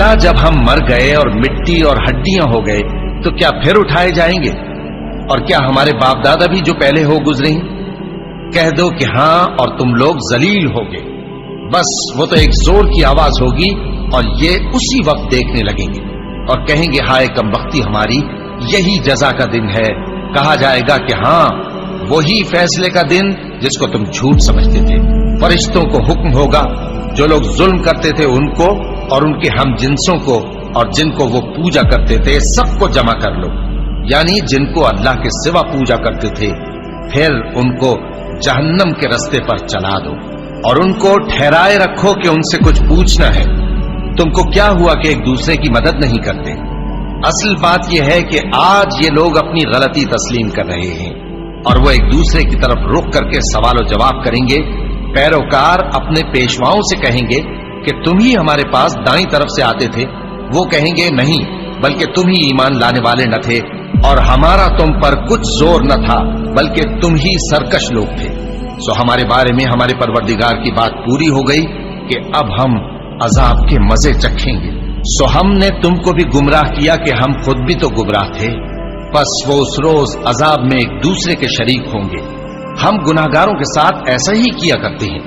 भला जब हम मर गए और मिट्टी और हड्डियां हो गए तो क्या फिर उठाए जाएंगे? और क्या हमारे बाप दादा भी जो पहले हो गुजरे हैं? कह दो कि हाँ और तुम लोग जलील होगे। बस वो तो एक जोर की आवाज होगी और ये उसी वक्त देखने लगेंगे और कहेंगे हाय कमबख्ती हमारी, यही जजा का दिन है। कहा जाएगा कि हाँ वही फैसले का दिन जिसको तुम झूठ समझते थे। फरिश्तों को हुक्म होगा जो लोग जुल्म करते थे उनको और उनके हम जिन्सों को और जिनको वो पूजा करते थे सबको जमा कर लो, यानी जिनको अल्लाह के सिवा पूजा करते थे, फिर उनको जहन्नम के रास्ते पर चला दो और उनको ठहराए रखो कि उनसे कुछ पूछना है। तुमको क्या हुआ कि एक दूसरे की मदद नहीं करते? असल बात यह है कि आज ये लोग अपनी गलती तस्लीम कर रहे हैं और वो एक दूसरे की तरफ रुख करके सवाल जवाब करेंगे। पैरोकार अपने पेशवाओं से कहेंगे कि तुम ही हमारे पास दाईं तरफ से आते थे। वो कहेंगे नहीं, बल्कि तुम ही ईमान लाने वाले न थे और हमारा तुम पर कुछ जोर न था, बल्कि तुम ही सरकश लोग थे। सो हमारे बारे में हमारे परवरदिगार की बात पूरी हो गई कि अब हम अजाब के मजे चखेंगे। सो हमने तुमको भी गुमराह किया कि हम खुद भी तो गुमराह थे। बस वो उस रोज अजाब में एक दूसरे के शरीक होंगे। हम गुनाहगारों के साथ ऐसा ही किया करते हैं।